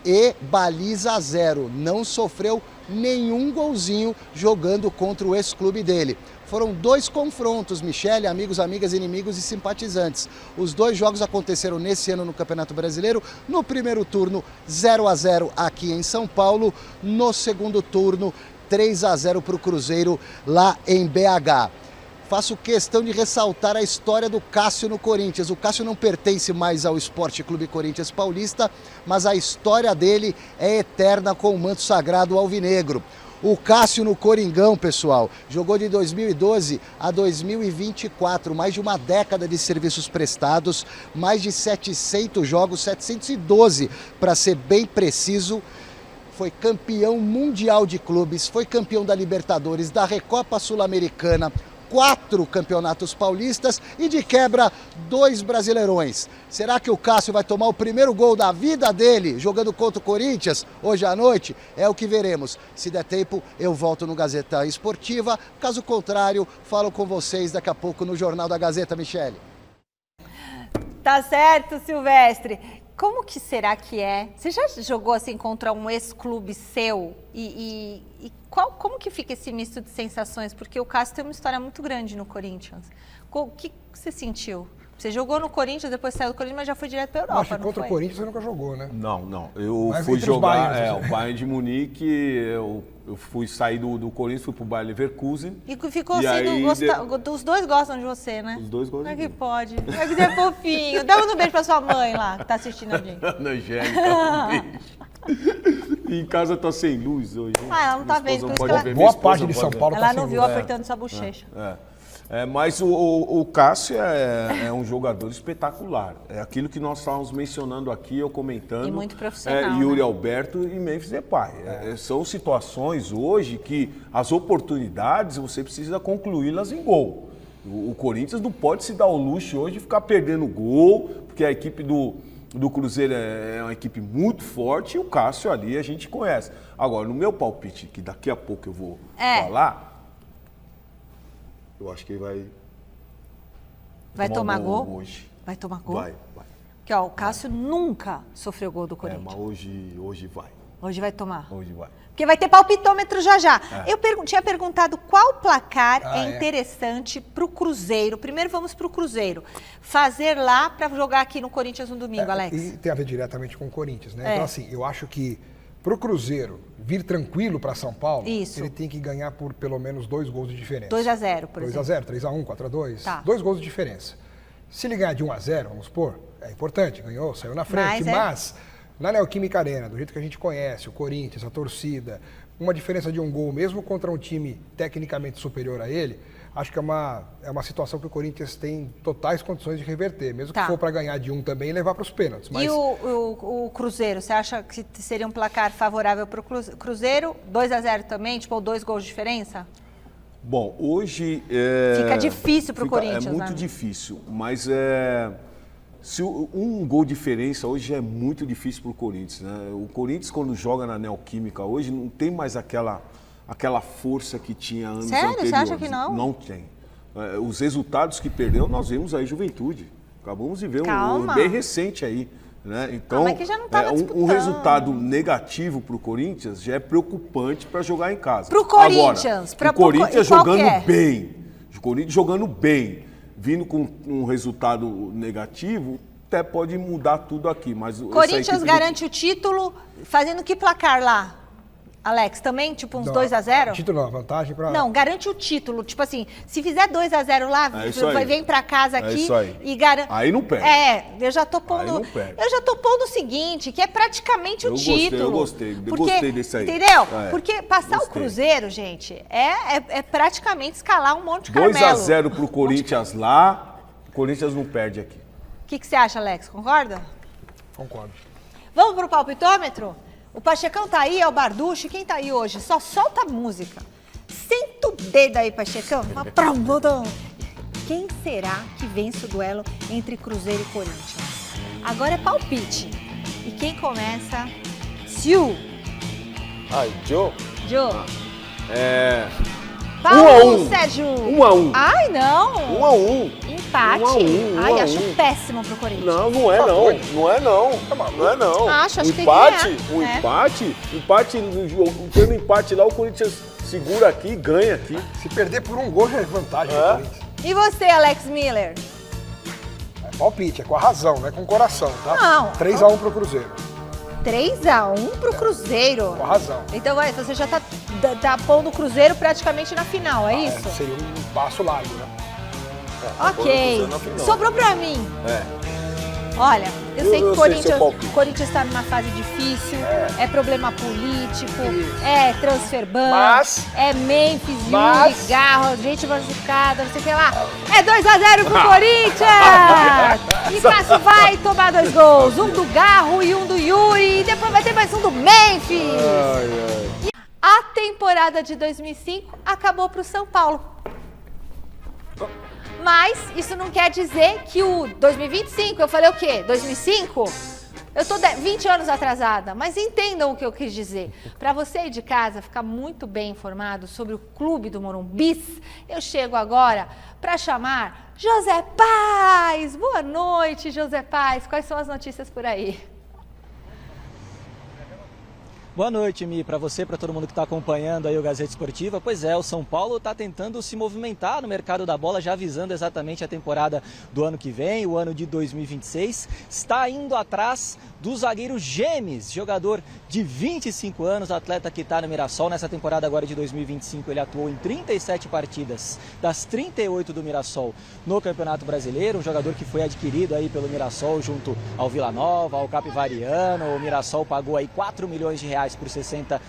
e baliza 0, não sofreu nenhum golzinho jogando contra o ex-clube dele. Foram 2 confrontos, Michele, amigos, amigas, inimigos e simpatizantes. Os 2 jogos aconteceram nesse ano no Campeonato Brasileiro. No primeiro turno, 0-0 aqui em São Paulo. No segundo turno, 3-0 para o Cruzeiro lá em BH. Faço questão de ressaltar a história do Cássio no Corinthians. O Cássio não pertence mais ao Esporte Clube Corinthians Paulista, mas a história dele é eterna com o manto sagrado alvinegro. O Cássio no Coringão, pessoal, jogou de 2012 a 2024, mais de uma década de serviços prestados, mais de 700 jogos, 712 para ser bem preciso. Foi campeão mundial de clubes, foi campeão da Libertadores, da Recopa Sul-Americana, 4 campeonatos paulistas e de quebra 2 brasileirões. Será que o Cássio vai tomar o primeiro gol da vida dele jogando contra o Corinthians hoje à noite? É o que veremos. Se der tempo, eu volto no Gazeta Esportiva. Caso contrário, falo com vocês daqui a pouco no Jornal da Gazeta, Michele. Tá certo, Silvestre. Como que será que é? Você já jogou assim contra um ex-clube seu? Como que fica esse misto de sensações? Porque o Cássio tem uma história muito grande no Corinthians. O que você sentiu? Você jogou no Corinthians, depois saiu do Corinthians, mas já foi direto para a Europa, Acho que contra o Corinthians você nunca jogou, né? Não. Eu mas fui jogar Bayerns, o Bayern de Munique, eu fui sair do Corinthians, fui pro Bayer Leverkusen. E ficou assim, os dois gostam de você, né? Os dois gostam. Como é que pode? Como é que você é fofinho? Dá um beijo pra sua mãe lá, que tá assistindo a gente. Ana Angélica, um beijo. Em casa tá sem luz hoje. Ah, ela não tá Minha vendo, esposa por isso pode que ver, Boa minha esposa parte de pode São ver. Paulo tá Ela sem não luz. viu apertando sua bochecha. Mas o Cássio é um jogador espetacular. É aquilo que nós estávamos mencionando aqui, eu comentando. E muito profissional, Yuri né? Alberto e Memphis Depay. São situações hoje que as oportunidades você precisa concluí-las em gol. O Corinthians não pode se dar o luxo hoje de ficar perdendo gol, porque a equipe do Cruzeiro é uma equipe muito forte e o Cássio ali a gente conhece. Agora, no meu palpite, que daqui a pouco eu vou falar, eu acho que ele Vai tomar gol? hoje. Vai tomar gol? Vai. Porque, ó, o Cássio nunca sofreu gol do Corinthians. Mas hoje vai. Hoje vai tomar. Hoje vai. Porque vai ter palpitômetro já. Eu tinha perguntado qual placar é interessante para o Cruzeiro. Primeiro vamos para o Cruzeiro. Fazer lá para jogar aqui no Corinthians no domingo, Alex. E tem a ver diretamente com o Corinthians, né? Então, assim, eu acho que pro Cruzeiro vir tranquilo para São Paulo, ele tem que ganhar por pelo menos 2 gols de diferença. 2-0, por exemplo. 2-0, 3-1, 4-2. Tá. 2 gols de diferença. Se ele ganhar de 1-0, vamos supor, é importante, ganhou, saiu na frente. Mas na Neoquímica Arena, do jeito que a gente conhece, o Corinthians, a torcida, uma diferença de 1 gol, mesmo contra um time tecnicamente superior a ele, acho que é uma situação que o Corinthians tem totais condições de reverter, mesmo que for para ganhar de 1 também e levar para os pênaltis. Mas... E o Cruzeiro, você acha que seria um placar favorável para o Cruzeiro? 2-0 também, tipo, 2 gols de diferença? Bom, hoje... Fica difícil para o Corinthians, É muito né? difícil, mas se um gol de diferença hoje é muito difícil para o Corinthians, né? O Corinthians, quando joga na Neoquímica hoje, não tem mais aquela força que tinha anos anteriores. Sério? Você acha que não? Não tem. Os resultados que perdeu, nós vemos aí Juventude. Acabamos de ver Calma. um bem recente aí. Né? Então, mas que já não tava disputando. um resultado negativo para o Corinthians já é preocupante para jogar em casa. Para o Corinthians. Agora, o Corinthians jogando bem. O Corinthians jogando bem, vindo com um resultado negativo, até pode mudar tudo aqui. Mas Corinthians garante o título fazendo que placar lá? Alex, também? Tipo uns 2-0? Título não, vantagem para... Não, garante o título. Tipo assim, se fizer 2-0 lá, vem pra casa aqui e garante... Aí não perde. Eu já tô pondo... Eu já tô pondo o seguinte, que é praticamente o título. Eu gostei desse aí. Entendeu? Porque passar o Cruzeiro, gente, é praticamente escalar um Monte Carmelo. 2-0 pro Corinthians lá, o Corinthians não perde aqui. O que você acha, Alex? Concorda? Concordo. Vamos pro palpitômetro? O Pachecão tá aí, é o Barducho. Quem tá aí hoje? Só solta a música. Senta o dedo aí, Pachecão. Quem será que vence o duelo entre Cruzeiro e Corinthians? Agora é palpite. E quem começa? Siu. Joe? Joe. Um a um. Sérgio. 1-1. Ai, não. 1-1. Empate. 1-1. Ai, acho péssimo pro Corinthians. Não é não. Não é não. Acho que tem que empate, tendo empate lá, o Corinthians segura aqui e ganha aqui. Se perder por 1 gol já é vantagem pro Corinthians. E você, Alex Miller? É palpite, é com a razão, não é com o coração, tá? Não. 3-1 pro Cruzeiro. 3-1 pro Cruzeiro. Com a razão. Então você já tá pondo o Cruzeiro praticamente na final, é isso? Seria um passo largo, né? Ok. Sobrou pra mim. Olha, eu sei que o Corinthians está numa fase difícil, é problema político, é transfer ban, é Memphis, Yuri, Garro, gente machucada, não sei o que lá. É 2-0 pro Corinthians! E Cássio vai tomar 2 gols, um do Garro e um do Yuri, e depois vai ter mais um do Memphis. E a temporada de 2005 acabou pro São Paulo. Mas isso não quer dizer que o 2025, eu falei o quê? 2005? Eu tô 20 anos atrasada, mas entendam o que eu quis dizer. Para você aí de casa ficar muito bem informado sobre o Clube do Morumbi, eu chego agora para chamar José Paz. Boa noite, José Paz. Quais são as notícias por aí? Boa noite, Mi, para você, para todo mundo que está acompanhando aí o Gazeta Esportiva. Pois é, o São Paulo está tentando se movimentar no mercado da bola, já avisando exatamente a temporada do ano que vem, o ano de 2026. Está indo atrás do zagueiro Gemes, jogador de 25 anos, atleta que está no Mirassol. Nessa temporada agora de 2025, ele atuou em 37 partidas das 38 do Mirassol no Campeonato Brasileiro. Um jogador que foi adquirido aí pelo Mirassol junto ao Vila Nova, ao Capivariano. O Mirassol pagou aí 4 milhões de reais reais por 60%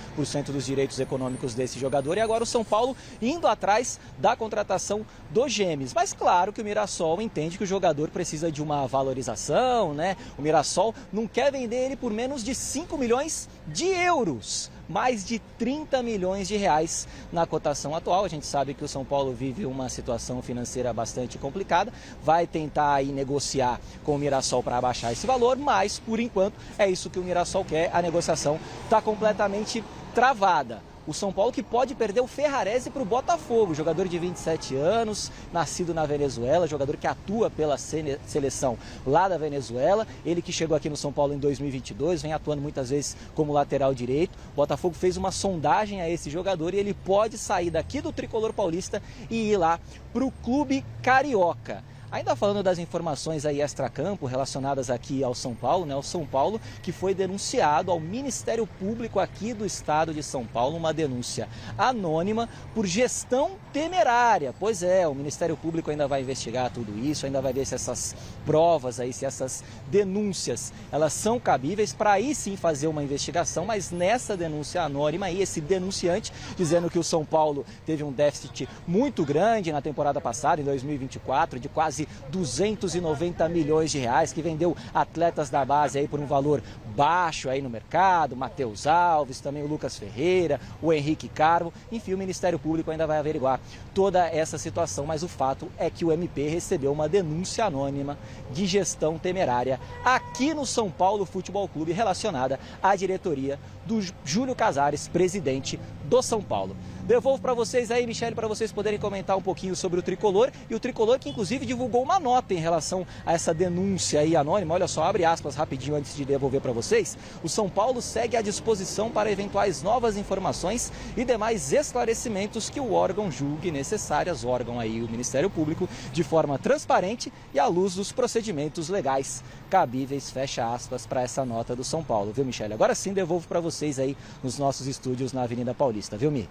dos direitos econômicos desse jogador. E agora o São Paulo indo atrás da contratação do Gêmeos. Mas claro que o Mirassol entende que o jogador precisa de uma valorização, né? O Mirassol não quer vender ele por menos de 5 milhões de euros. Mais de 30 milhões de reais na cotação atual. A gente sabe que o São Paulo vive uma situação financeira bastante complicada, vai tentar aí negociar com o Mirassol para abaixar esse valor, mas por enquanto é isso que o Mirassol quer, a negociação está completamente travada. O São Paulo que pode perder o Ferrarese para o Botafogo, jogador de 27 anos, nascido na Venezuela, jogador que atua pela seleção lá da Venezuela. Ele que chegou aqui no São Paulo em 2022, vem atuando muitas vezes como lateral direito. O Botafogo fez uma sondagem a esse jogador e ele pode sair daqui do Tricolor Paulista e ir lá para o Clube Carioca. Ainda falando das informações aí extracampo relacionadas aqui ao São Paulo, né? O São Paulo que foi denunciado ao Ministério Público aqui do estado de São Paulo, uma denúncia anônima por gestão temerária. Pois é, o Ministério Público ainda vai investigar tudo isso, ainda vai ver se essas provas aí, se essas denúncias, elas são cabíveis para aí sim fazer uma investigação, mas nessa denúncia anônima aí, esse denunciante dizendo que o São Paulo teve um déficit muito grande na temporada passada, em 2024, de quase 290 milhões de reais, que vendeu atletas da base aí por um valor baixo aí no mercado, Matheus Alves, também o Lucas Ferreira, o Henrique Carmo. Enfim, o Ministério Público ainda vai averiguar toda essa situação, mas o fato é que o MP recebeu uma denúncia anônima de gestão temerária aqui no São Paulo Futebol Clube relacionada à diretoria do Júlio Casares, presidente do São Paulo. Devolvo para vocês aí, Michele, para vocês poderem comentar um pouquinho sobre o Tricolor, e o Tricolor que inclusive divulgou uma nota em relação a essa denúncia aí anônima. Olha só, abre aspas rapidinho antes de devolver para vocês. O São Paulo segue à disposição para eventuais novas informações e demais esclarecimentos que o órgão julgue necessárias, o órgão aí, o Ministério Público, de forma transparente e à luz dos procedimentos legais cabíveis, fecha aspas, para essa nota do São Paulo, viu, Michele? Agora sim devolvo para vocês aí nos nossos estúdios na Avenida Paulista, viu, Mi?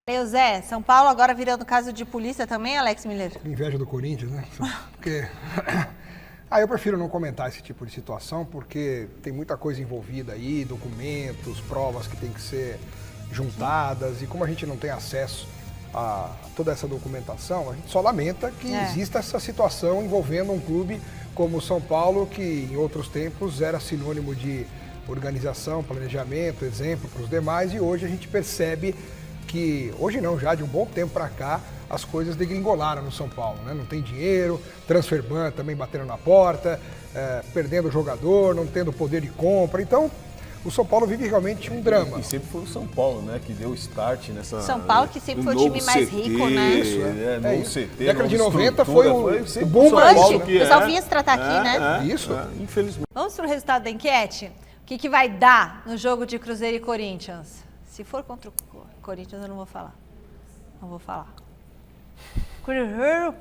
Valeu, Zé. São Paulo agora virando caso de polícia também, Alex Miller? Inveja do Corinthians, né? Porque... eu prefiro não comentar esse tipo de situação, porque tem muita coisa envolvida aí, documentos, provas que tem que ser juntadas, e como a gente não tem acesso a toda essa documentação, a gente só lamenta que exista essa situação envolvendo um clube como o São Paulo, que em outros tempos era sinônimo de organização, planejamento, exemplo para os demais, e hoje a gente percebe que, hoje não, já de um bom tempo para cá, as coisas degringolaram no São Paulo, né? Não tem dinheiro, transfer ban também batendo na porta, perdendo o jogador, não tendo poder de compra, então o São Paulo vive realmente um drama. E sempre foi o São Paulo, né, que deu start nessa... São Paulo que sempre foi o time mais rico, né? Isso, novo CT, década de 90 foi o bom Paulo. O pessoal vinha se tratar aqui, né? Isso. Infelizmente. Vamos para o resultado da enquete? O que vai dar no jogo de Cruzeiro e Corinthians? Se for contra o Corinthians, eu não vou falar. Não vou falar. Cruzeiro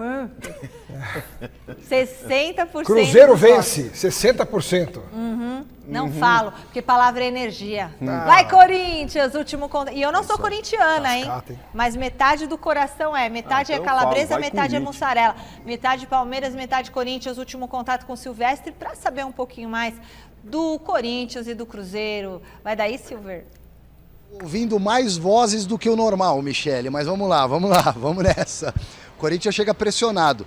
60%. Cruzeiro vence, 60%. Não falo, porque palavra é energia. Vai, Corinthians, último contato. E eu não sou corintiana, hein? Mas metade do coração é. Metade é calabresa, metade é mussarela. Metade Palmeiras, metade Corinthians. Último contato com o Silvestre, para saber um pouquinho mais do Corinthians e do Cruzeiro. Vai daí, Silver? Ouvindo mais vozes do que o normal, Michele, mas vamos lá, vamos nessa. O Corinthians chega pressionado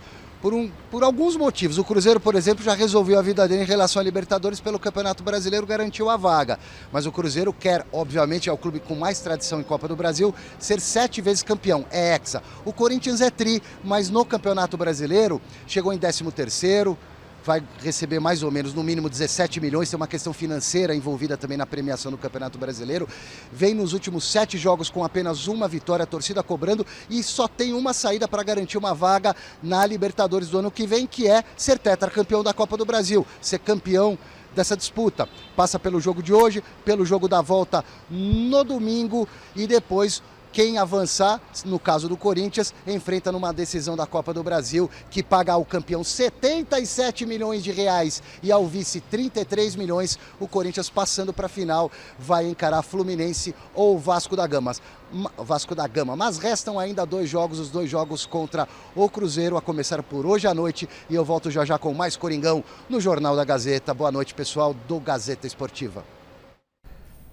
por alguns motivos. O Cruzeiro, por exemplo, já resolveu a vida dele em relação à Libertadores pelo Campeonato Brasileiro, garantiu a vaga. Mas o Cruzeiro quer, obviamente, é o clube com mais tradição em Copa do Brasil, ser 7 vezes campeão, é hexa. O Corinthians é tri, mas no Campeonato Brasileiro chegou em 13º, vai receber mais ou menos, no mínimo, 17 milhões, tem uma questão financeira envolvida também na premiação do Campeonato Brasileiro. Vem nos últimos 7 jogos com apenas uma vitória, a torcida cobrando, e só tem uma saída para garantir uma vaga na Libertadores do ano que vem, que é ser tetracampeão da Copa do Brasil, ser campeão dessa disputa. Passa pelo jogo de hoje, pelo jogo da volta no domingo, e depois quem avançar, no caso do Corinthians, enfrenta numa decisão da Copa do Brasil, que paga ao campeão 77 milhões de reais e ao vice 33 milhões. O Corinthians, passando para a final, vai encarar Fluminense ou Vasco da Gama. Mas restam ainda 2 jogos, os 2 jogos contra o Cruzeiro, a começar por hoje à noite. E eu volto já com mais Coringão no Jornal da Gazeta. Boa noite, pessoal do Gazeta Esportiva.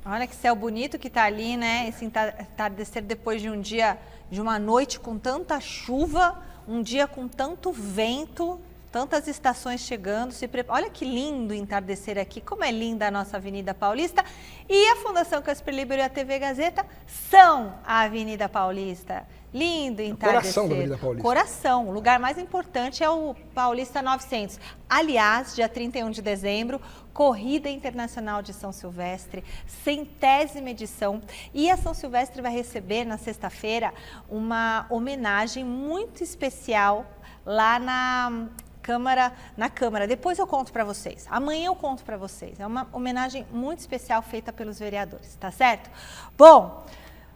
Olha que céu bonito que tá ali, né? Esse entardecer depois de um dia, de uma noite com tanta chuva, um dia com tanto vento, tantas estações chegando. Olha que lindo entardecer aqui, como é linda a nossa Avenida Paulista. E a Fundação Casper Libero e a TV Gazeta são a Avenida Paulista. Lindo entardecer. Coração da Avenida Paulista. Coração. O lugar mais importante é o Paulista 900. Aliás, dia 31 de dezembro, Corrida Internacional de São Silvestre, 100ª edição. E a São Silvestre vai receber, na sexta-feira, uma homenagem muito especial lá na Câmara. Depois eu conto para vocês. Amanhã eu conto para vocês. É uma homenagem muito especial feita pelos vereadores, tá certo? Bom,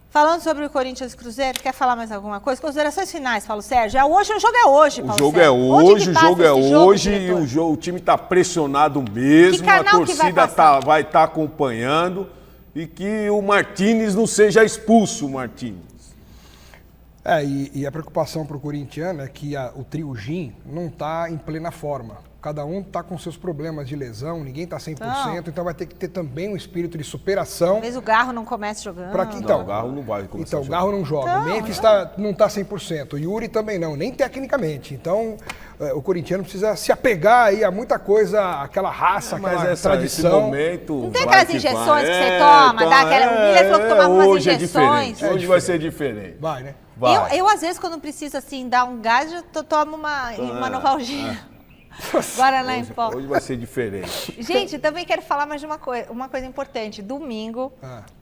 falando sobre o Corinthians e Cruzeiro, quer falar mais alguma coisa? Considerações finais, Paulo Sérgio. Hoje, o jogo é hoje, Paulo Sérgio. O jogo é hoje, o time está pressionado mesmo, a torcida vai estar acompanhando e que o Martínez não seja expulso, o Martínez. E a preocupação para o corintiano é que o trio Gin não está em plena forma. Cada um está com seus problemas de lesão, ninguém está 100%, então vai ter que ter também um espírito de superação. Talvez o Garro não comece jogando. Não, o Garro não vai começar Então, o Garro não joga. O Memphis não está 100%. O Yuri também não, nem tecnicamente. Então, o corintiano precisa se apegar aí a muita coisa, aquela raça, aquela tradição. Esse momento não tem aquelas injeções que você toma, dá aquela... O Miller falou que tomava umas injeções. Hoje vai ser diferente. Vai, né? Eu, às vezes, quando preciso, assim, dar um gás, eu tomo uma Novalgia. Guaraná em pó. Hoje vai ser diferente. Gente, também quero falar mais de uma coisa importante. Domingo,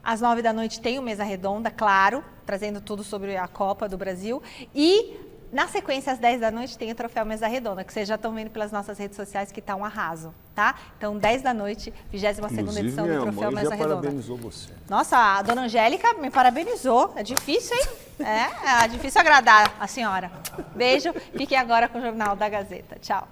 às 9 da noite, tem o Mesa Redonda, claro, trazendo tudo sobre a Copa do Brasil. E, na sequência, às 10 da noite, tem o Troféu Mesa Redonda, que vocês já estão vendo pelas nossas redes sociais, que tá um arraso, tá? Então, 10 da noite, 22ª edição do Troféu Mesa Redonda. Parabenizou você. Nossa, a dona Angélica me parabenizou. É difícil, hein? É difícil agradar a senhora. Beijo. Fiquem agora com o Jornal da Gazeta. Tchau.